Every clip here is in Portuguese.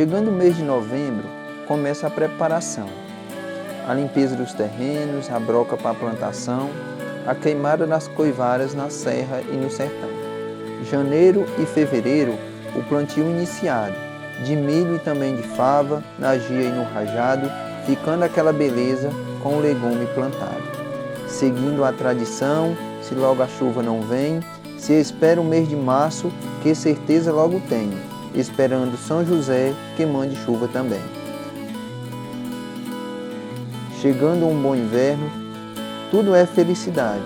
Chegando o mês de novembro, começa a preparação. A limpeza dos terrenos, a broca para a plantação, a queimada das coivaras na serra e no sertão. Janeiro e fevereiro, o plantio iniciado, de milho e também de fava, na gia e no rajado, ficando aquela beleza com o legume plantado. Seguindo a tradição, se logo a chuva não vem, se espera o mês de março, que certeza logo tem, esperando São José que mande chuva também. Chegando um bom inverno, tudo é felicidade,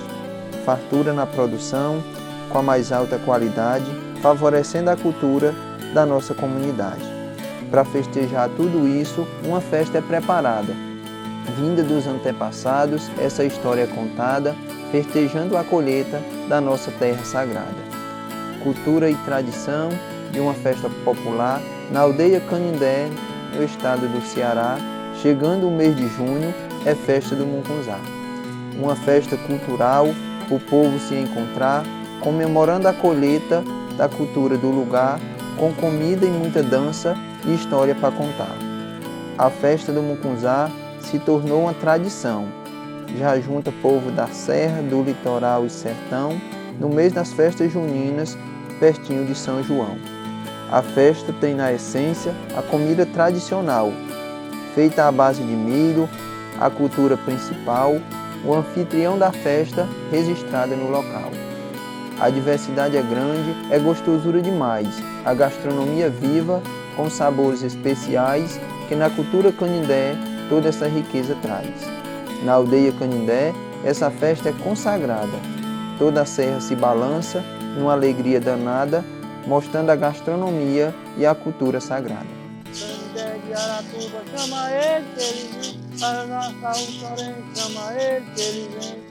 fartura na produção, com a mais alta qualidade, favorecendo a cultura da nossa comunidade. Para festejar tudo isso, uma festa é preparada. Vinda dos antepassados, essa história é contada, festejando a colheita da nossa terra sagrada. Cultura e tradição de uma festa popular na aldeia Canindé, no estado do Ceará, chegando o mês de junho, é festa do Mucunzá. Uma festa cultural, o povo se encontrar, comemorando a colheita da cultura do lugar, com comida e muita dança e história para contar. A festa do Mucunzá se tornou uma tradição. Já junta povo da serra, do litoral e sertão, no mês das festas juninas, pertinho de São João. A festa tem na essência a comida tradicional, feita à base de milho, a cultura principal, o anfitrião da festa registrada no local. A diversidade é grande, é gostosura demais, a gastronomia viva, com sabores especiais, que na cultura Canindé toda essa riqueza traz. Na aldeia Canindé, essa festa é consagrada. Toda a serra se balança, numa alegria danada, mostrando a gastronomia e a cultura sagrada. Canindé de Aratuba, chama ele que ele vem, para nossa Utorém, chama ele que ele vem.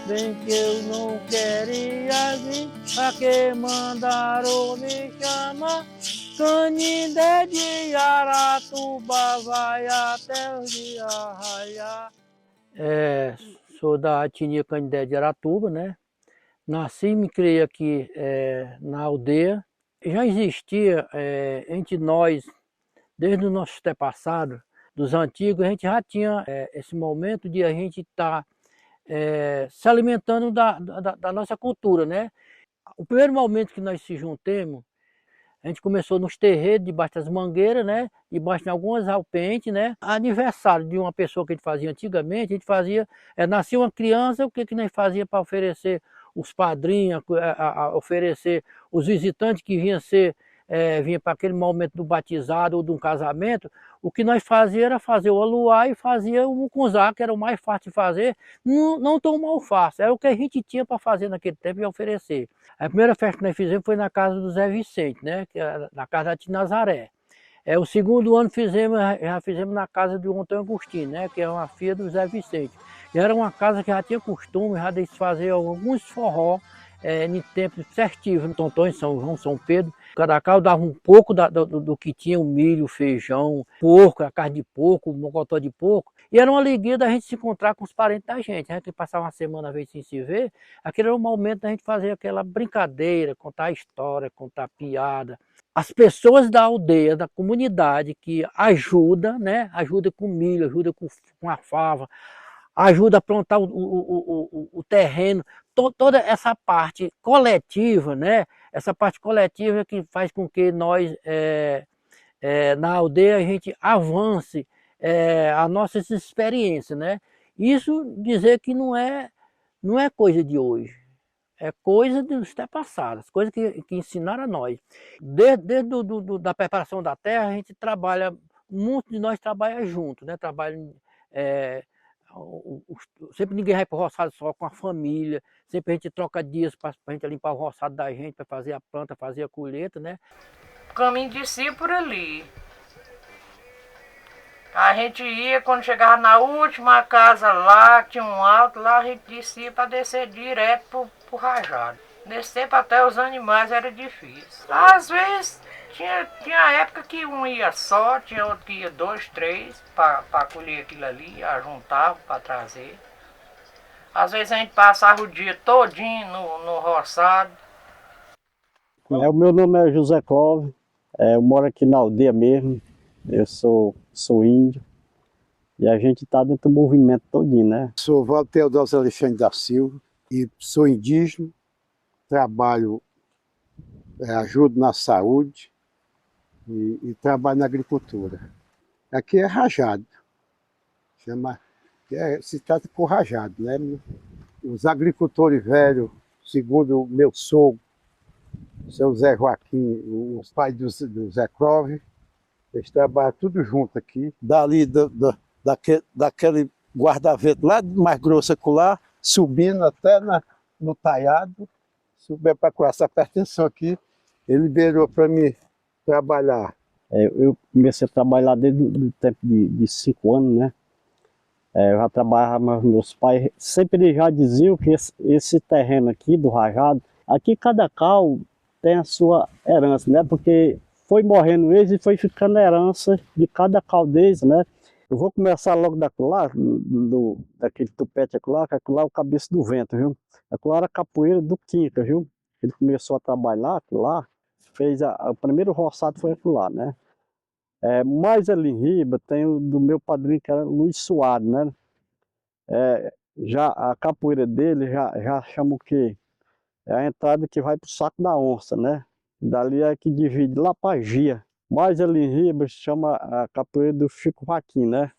Bem que eu não queria vir, pra que mandaram me chamar? Canindé de Aratuba, vai até o dia raiar. Sou da etnia Canindé de Aratuba, né? Nasci e me criei aqui na aldeia. Já existia entre nós, desde o nosso antepassado, dos antigos, a gente já tinha esse momento de a gente estar se alimentando da nossa cultura, né? O primeiro momento que nós se juntemos, a gente começou nos terreiros, debaixo das mangueiras, né? Debaixo de algumas alpentes, né? Aniversário de uma pessoa que a gente fazia antigamente, a gente fazia, nascia uma criança, o que que nós fazia para oferecer os padrinhos, oferecer os visitantes que vinha para aquele momento do batizado ou de um casamento, o que nós fazia era fazer o aluá e fazia o mucunzá, que era o mais fácil de fazer, não tão mal fácil, era o que a gente tinha para fazer naquele tempo e oferecer. A primeira festa que nós fizemos foi na casa do Zé Vicente, né, que era na casa da Tia Nazaré. O segundo ano já fizemos na casa do Antônio Agostinho, né, que é uma filha do Zé Vicente. E era uma casa que já tinha costume já de fazer alguns forró em tempo certinho, São Antônio, São João, São Pedro. Cada casa dava um pouco do que tinha, o milho, o feijão, porco, a carne de porco, o mocotó de porco. E era uma alegria da gente se encontrar com os parentes da gente. A gente passava uma semana, às vezes, sem se ver. Aquele era o momento da gente fazer aquela brincadeira, contar história, contar piada. As pessoas da aldeia, da comunidade, que ajuda, né? Ajuda com milho, ajuda com a fava, ajuda a plantar o terreno, toda essa parte coletiva, né? Essa parte coletiva que faz com que nós, na aldeia, a gente avance as nossas experiências, né? Isso dizer que não é coisa de hoje, é coisa dos antepassados, coisa que ensinaram a nós. Desde da preparação da terra, a gente trabalha, muitos de nós trabalham junto, né? Trabalham, sempre ninguém vai para o roçado só com a família, sempre a gente troca dias para a gente limpar o roçado da gente, para fazer a planta, fazer a colheita, né? O caminho de si por ali. A gente ia, quando chegava na última casa lá, tinha um alto, lá a gente descia para descer direto pro rajado. Nesse tempo até os animais era difícil. Às vezes tinha época que um ia só, tinha outro que ia 2, 3 para colher aquilo ali, juntava para trazer. Às vezes a gente passava o dia todinho no roçado. O meu nome é José Clóvis, eu moro aqui na aldeia mesmo. Eu sou índio e a gente está dentro do movimento todinho, né? Sou Valdo Teodósio Alexandre da Silva e sou indígena, trabalho, ajudo na saúde e trabalho na agricultura. Aqui é rajado, se trata por rajado, né? Os agricultores velhos, segundo o meu sogro, seu Zé Joaquim, os pais do Zé Clóvis, eles trabalham tudo junto aqui. Dali daquele guarda-vento lá mais grosso acolá, subindo até no talhado, subindo para com essa pertenção aqui, ele liberou para mim trabalhar. Eu comecei a trabalhar desde o tempo de 5 anos, né? Eu já trabalhava, mas meus pais sempre eles já diziam que esse terreno aqui do Rajado, aqui cada cal tem a sua herança, né? Porque foi morrendo eles e foi ficando a herança de cada cal deles, né? Eu vou começar logo daquele tupete acolá, que acolá é o cabeça do vento, viu? Acolá era a capoeira do Quinca, viu? Ele começou a trabalhar lá, fez o primeiro roçado foi acolá, né? Mais ali em Riba tem o do meu padrinho, que era Luiz Soares, né? Já a capoeira dele já chama o quê? É a entrada que vai para o Saco da Onça, né? Dali é que divide lá para Gia. Mais ali em Riba chama a capoeira do Chico Joaquim, né?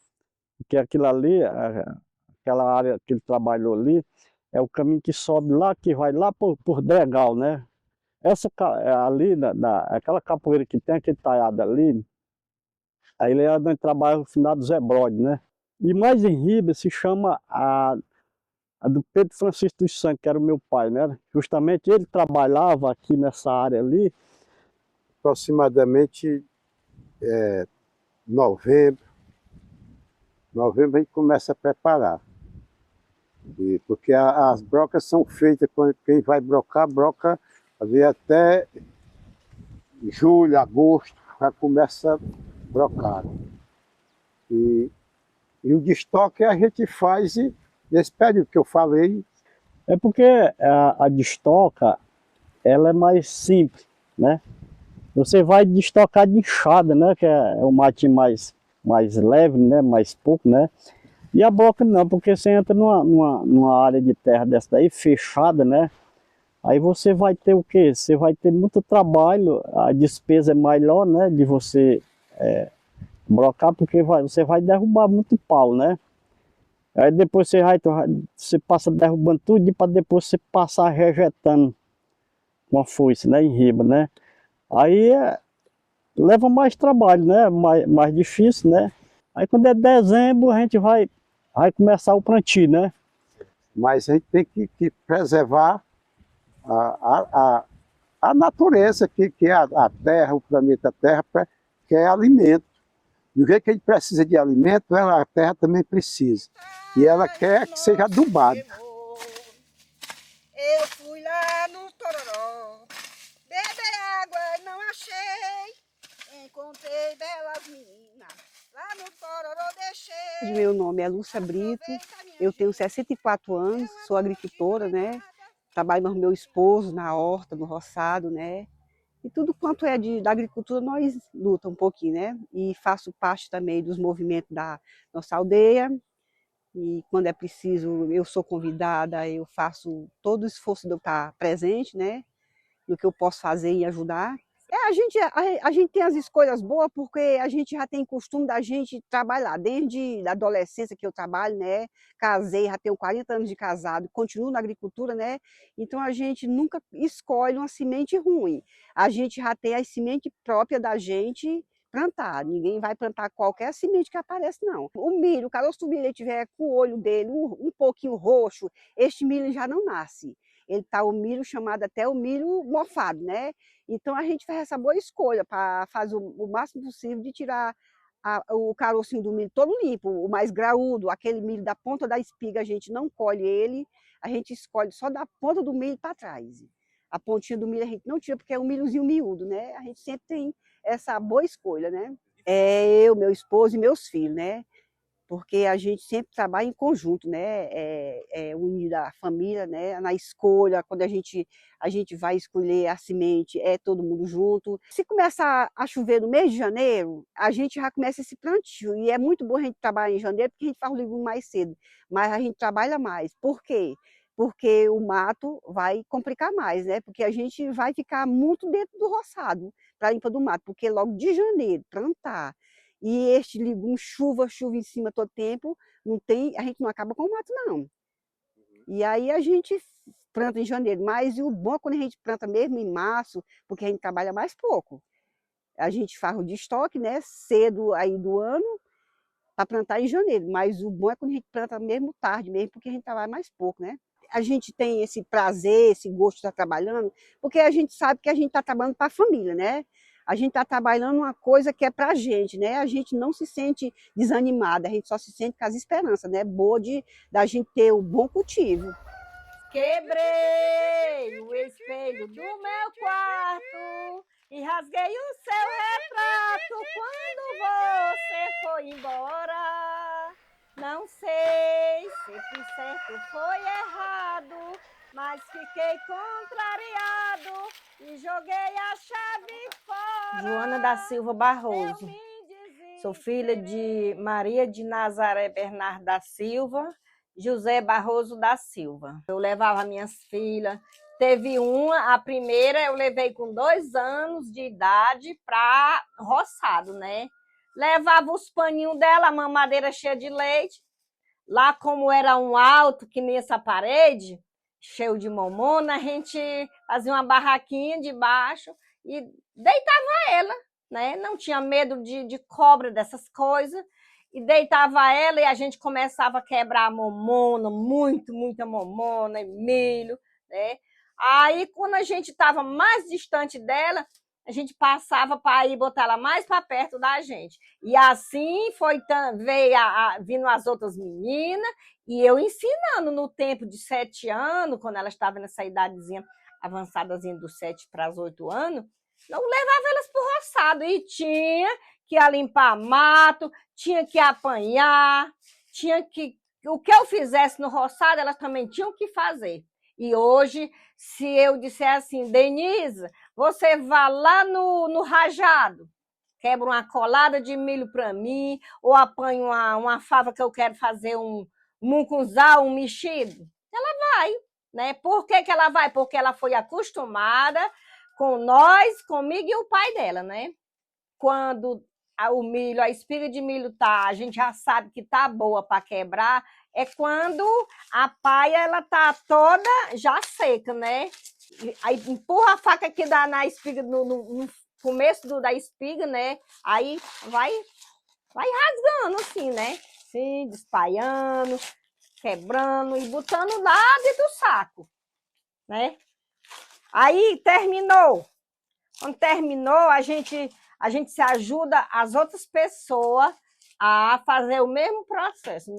Porque aquilo ali, aquela área que ele trabalhou ali, é o caminho que sobe lá, que vai lá por Dregal, né? Ali, aquela capoeira que tem aquele talhado ali, aí ele é onde trabalha o finado Zé Brode, né? E mais em Riba se chama a do Pedro Francisco dos Santos, que era o meu pai, né? Justamente ele trabalhava aqui nessa área ali. Aproximadamente novembro a gente começa a preparar. Porque as brocas são feitas, quando quem vai broca ali até julho, agosto, já começa a brocar. E o de estoque a gente faz nesse período que eu falei. É porque a de estoca, ela é mais simples, né? Você vai destocar de enxada, né? Que é um matinho mais leve, né? Mais pouco, né? E a broca não, porque você entra numa área de terra dessa daí, fechada, né? Aí você vai ter o quê? Você vai ter muito trabalho, a despesa é maior, né? De você brocar, porque você vai derrubar muito pau, né? Aí depois você passa derrubando tudo para depois você passar rejetando com a foice, né? Em riba, né? Aí leva mais trabalho, né? Mais difícil, né? Aí quando é dezembro a gente vai começar o plantio, né? Mas a gente tem que preservar a natureza, que é a terra, o planeta Terra, que é alimento. Do jeito que a gente precisa de alimento, a terra também precisa. E ela quer que seja adubada. Eu fui lá no Tororó, beber água não achei, encontrei belas meninas, lá no Tororó deixei. Meu nome é Lúcia Brito, eu tenho 64 anos, sou agricultora, né? Trabalho com meu esposo na horta, no roçado, né? E tudo quanto é da agricultura nós lutamos um pouquinho, né? E faço parte também dos movimentos da nossa aldeia. E quando é preciso, eu sou convidada, eu faço todo o esforço de eu estar presente, né? No que eu posso fazer e ajudar. A gente tem as escolhas boas porque a gente já tem costume da gente trabalhar. Desde a adolescência que eu trabalho, né? Casei, já tenho 40 anos de casado, continuo na agricultura, né? Então a gente nunca escolhe uma semente ruim. A gente já tem a semente própria da gente plantar. Ninguém vai plantar qualquer semente que aparece, não. O milho, o caroço do milho, ele tiver com o olho dele um pouquinho roxo, este milho já não nasce. Ele tá o milho chamado até o milho mofado, né? Então a gente faz essa boa escolha para fazer o máximo possível de tirar o carocinho do milho todo limpo, o mais graúdo, aquele milho da ponta da espiga, a gente não colhe ele, a gente escolhe só da ponta do milho para trás. A pontinha do milho a gente não tira porque é um milhozinho miúdo, né? A gente sempre tem essa boa escolha, né? É eu, meu esposo e meus filhos, né? porque a gente sempre trabalha em conjunto, né? Unir a família, né? Na escolha, quando a gente vai escolher a semente, é todo mundo junto. Se começar a chover no mês de janeiro, a gente já começa esse plantio, e é muito bom a gente trabalhar em janeiro, porque a gente faz o legume mais cedo, mas a gente trabalha mais. Por quê? Porque o mato vai complicar mais, né? Porque a gente vai ficar muito dentro do roçado para limpa do mato, porque logo de janeiro, plantar, e este legume, chuva em cima todo tempo, não tem, a gente não acaba com o mato, não. E aí a gente planta em janeiro, mas o bom é quando a gente planta mesmo em março, porque a gente trabalha mais pouco. A gente faz o de estoque, né, cedo aí do ano, para plantar em janeiro, mas o bom é quando a gente planta mesmo tarde mesmo, porque a gente trabalha mais pouco, né? A gente tem esse prazer, esse gosto de estar trabalhando, porque a gente sabe que a gente está trabalhando para a família, né? A gente está trabalhando uma coisa que é para a gente, né? A gente não se sente desanimada, a gente só se sente com as esperanças, né? Boa da gente ter o bom cultivo. Quebrei o espelho do meu quarto e rasguei o seu retrato quando você foi embora. Não sei se fui certo ou foi errado, mas fiquei contrariado e joguei a chave fora. Joana da Silva Barroso. Sou filha de Maria de Nazaré Bernardo da Silva, José Barroso da Silva. Eu levava minhas filhas. Teve a primeira eu levei com 2 anos de idade para roçado, né? Levava os paninhos dela, a mamadeira cheia de leite. Lá, como era um alto, que nem essa parede, cheio de mamona, a gente fazia uma barraquinha debaixo e deitava ela, né? Não tinha medo de cobra, dessas coisas. E deitava ela e a gente começava a quebrar a mamona, muita mamona e milho, né? Aí, quando a gente estava mais distante dela, a gente passava para ir botar ela mais para perto da gente. E assim vindo as outras meninas, e eu ensinando no tempo de 7 anos, quando ela estava nessa idadezinha avançadazinha dos 7 para os 8 anos, eu levava elas para o roçado e tinha que limpar mato, tinha que apanhar, o que eu fizesse no roçado, elas também tinham que fazer. E hoje, se eu disser assim, Denise, você vá lá no rajado, quebra uma colada de milho para mim, ou apanha uma fava que eu quero fazer um mucunzá, um mexido, ela vai, né? Por que ela vai? Porque ela foi acostumada com nós, comigo e o pai dela, né? Quando a espiga de milho a gente já sabe que tá boa para quebrar, é quando a paia ela tá toda já seca, né? Aí empurra a faca aqui na espiga, no começo da espiga, né? Aí vai rasgando assim, né? Assim, despaiando, quebrando e botando lá dentro do saco, né? Aí terminou. Quando terminou, a gente se ajuda as outras pessoas a fazer o mesmo processo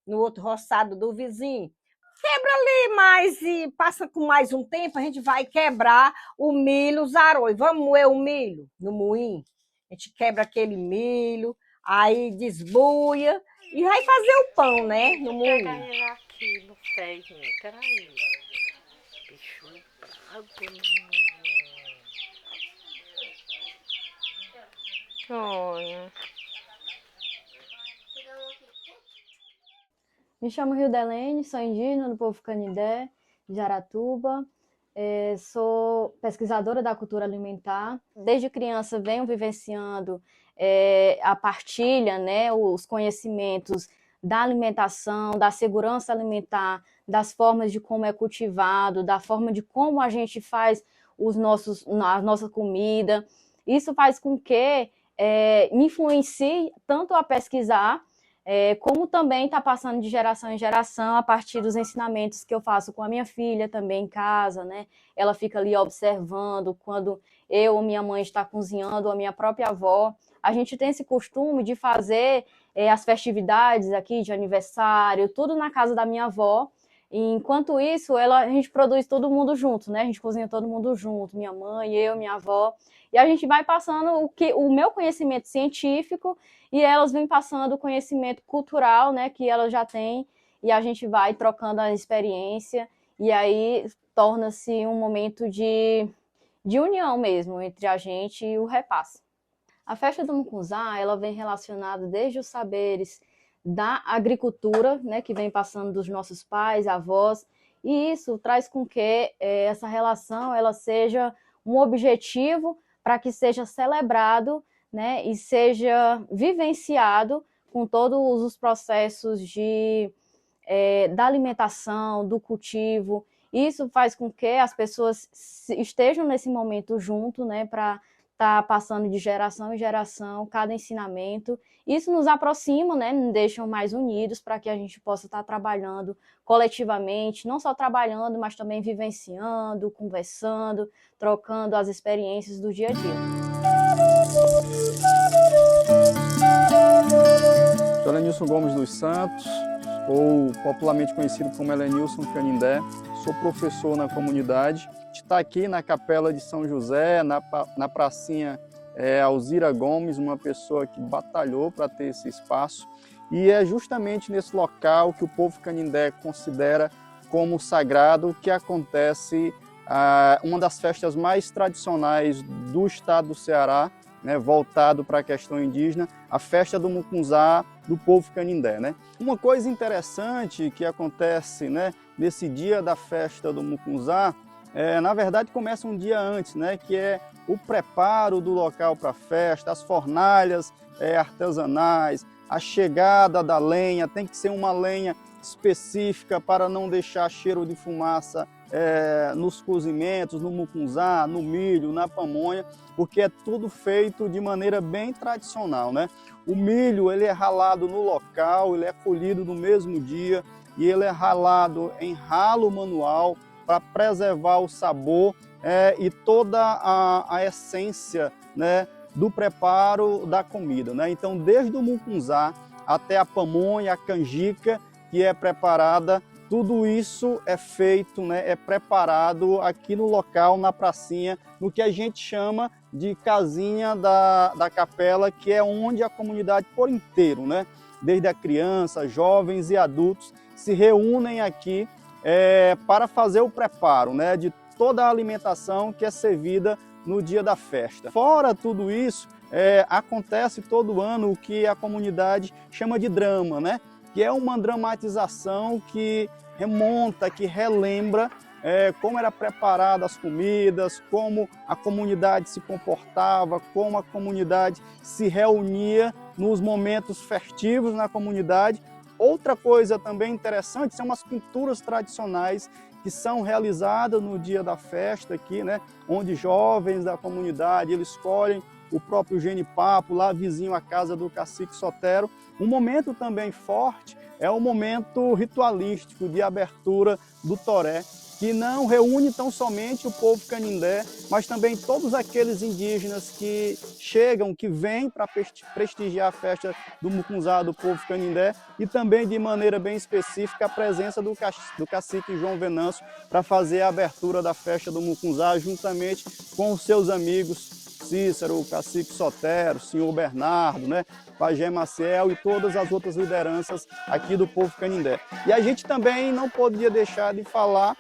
no outro roçado do vizinho. Quebra ali mais e passa com mais um tempo, a gente vai quebrar o milho, os arroz. Vamos moer o milho no moinho. A gente quebra aquele milho, aí desbuia e vai fazer o pão, né, no moinho. Aqui no pé, gente. Peraí. Bicho brabo. Olha. Me chamo Hildelene, sou indígena do povo Canindé, de Aratuba. Sou pesquisadora da cultura alimentar. Desde criança venho vivenciando a partilha, né, os conhecimentos da alimentação, da segurança alimentar, das formas de como é cultivado, da forma de como a gente faz a nossa comida. Isso faz com que me influencie tanto a pesquisar, como também está passando de geração em geração a partir dos ensinamentos que eu faço com a minha filha também em casa, né? Ela fica ali observando quando eu ou minha mãe está cozinhando, ou a minha própria avó. A gente tem esse costume de fazer as festividades aqui de aniversário, tudo na casa da minha avó. E enquanto isso, a gente produz todo mundo junto, né? A gente cozinha todo mundo junto, minha mãe, eu, minha avó. E a gente vai passando o meu conhecimento científico e elas vêm passando o conhecimento cultural, né? Que elas já têm. E a gente vai trocando a experiência. E aí torna-se um momento de união mesmo entre a gente e o repasse. A festa do Mucunzá, ela vem relacionada desde os saberes da agricultura, né, que vem passando dos nossos pais, avós, e isso traz com que essa relação ela seja um objetivo para que seja celebrado, né, e seja vivenciado com todos os processos da alimentação, do cultivo. Isso faz com que as pessoas estejam nesse momento junto, né, para estar passando de geração em geração cada ensinamento. Isso nos aproxima, né, nos deixa mais unidos para que a gente possa estar trabalhando coletivamente, não só trabalhando, mas também vivenciando, conversando, trocando as experiências do dia a dia. Sou Elenilson Gomes dos Santos, ou popularmente conhecido como Elenilson Canindé. Sou professor na comunidade. Está aqui na Capela de São José, na pracinha Alzira Gomes, uma pessoa que batalhou para ter esse espaço. E é justamente nesse local que o povo canindé considera como sagrado que acontece uma das festas mais tradicionais do estado do Ceará, né, voltado para a questão indígena, a festa do Mucunzá do povo canindé, né? Uma coisa interessante que acontece, né, nesse dia da festa do Mucunzá, na verdade começa um dia antes, né, que é o preparo do local para a festa, as fornalhas artesanais, a chegada da lenha, tem que ser uma lenha específica para não deixar cheiro de fumaça nos cozimentos, no mucunzá, no milho, na pamonha, porque é tudo feito de maneira bem tradicional, né? O milho ele é ralado no local, ele é colhido no mesmo dia e ele é ralado em ralo manual para preservar o sabor e toda a essência, né, do preparo da comida, né? Então, desde o mucunzá até a pamonha, a canjica, que é preparada, tudo isso é feito, né, é preparado aqui no local, na pracinha, no que a gente chama de casinha da capela, que é onde a comunidade por inteiro, né, desde a criança, jovens e adultos, se reúnem aqui para fazer o preparo, né, de toda a alimentação que é servida no dia da festa. Fora tudo isso, acontece todo ano o que a comunidade chama de drama, né? Que é uma dramatização que remonta, que relembra como era preparada as comidas, como a comunidade se comportava, como a comunidade se reunia nos momentos festivos na comunidade. Outra coisa também interessante são as pinturas tradicionais que são realizadas no dia da festa aqui, né? Onde jovens da comunidade eles escolhem o próprio genipapo, lá vizinho à casa do cacique Sotero. Um momento também forte é o momento ritualístico de abertura do toré, que não reúne tão somente o povo canindé, mas também todos aqueles indígenas que chegam, que vêm para prestigiar a festa do mucunzá do povo canindé, e também de maneira bem específica a presença do cacique João Venâncio para fazer a abertura da festa do mucunzá juntamente com os seus amigos Cícero, o cacique Sotero, o senhor Bernardo, né, Pajé Maciel e todas as outras lideranças aqui do povo canindé. E a gente também não podia deixar de falar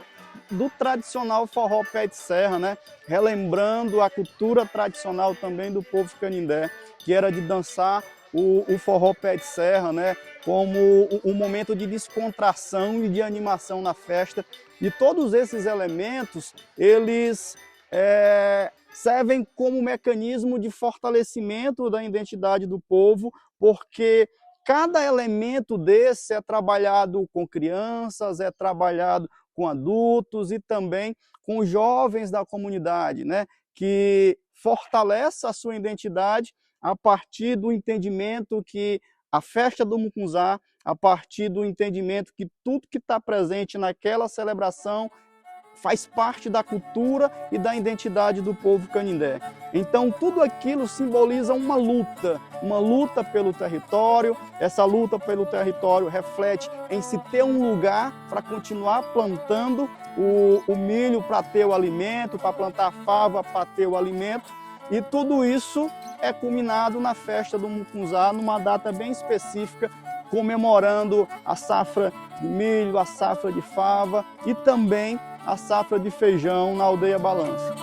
do tradicional forró pé de serra, né, relembrando a cultura tradicional também do povo canindé, que era de dançar o forró pé de serra, né, como um momento de descontração e de animação na festa. E todos esses elementos, eles servem como mecanismo de fortalecimento da identidade do povo, porque cada elemento desse é trabalhado com crianças, é trabalhado com adultos e também com jovens da comunidade, né, que fortalece a sua identidade a partir do entendimento que a festa do mucunzá, a partir do entendimento que tudo que está presente naquela celebração faz parte da cultura e da identidade do povo canindé. Então tudo aquilo simboliza uma luta pelo território. Essa luta pelo território reflete em se ter um lugar para continuar plantando o milho para ter o alimento, para plantar fava para ter o alimento. E tudo isso é culminado na festa do Mucunzá, numa data bem específica, comemorando a safra de milho, a safra de fava e também a safra de feijão na aldeia Balança.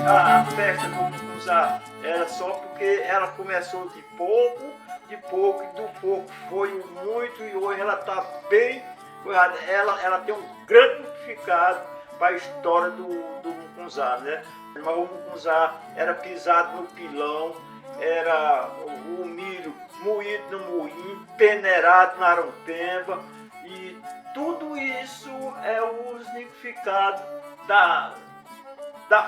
A festa do Mucunzá era só porque ela começou de pouco, e do pouco foi muito, e hoje ela está bem, ela tem um grande significado para a história do Mucunzá, né? Mas o Mucunzá era pisado no pilão, era o milho moído no moinho, peneirado na arompemba, e tudo isso é o significado da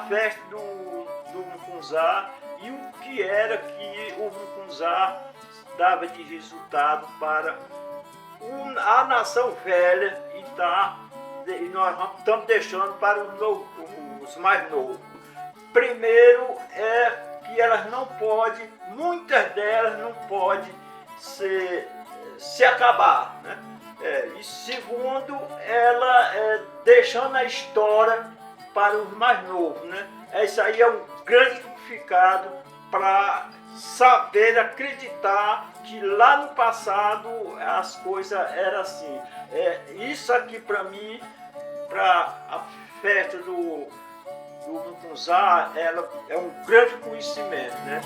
festa do Mucunzá e o que era que o Mucunzá dava de resultado para a nação velha e nós estamos deixando para os mais novos. Primeiro é que elas não podem, muitas delas não podem se acabar, né? E segundo, ela deixando a história para os mais novos, né? Isso aí é um grande significado para saber acreditar que lá no passado as coisas eram assim. Isso aqui para mim, para a festa do Mucunzá, ela é um grande conhecimento, né?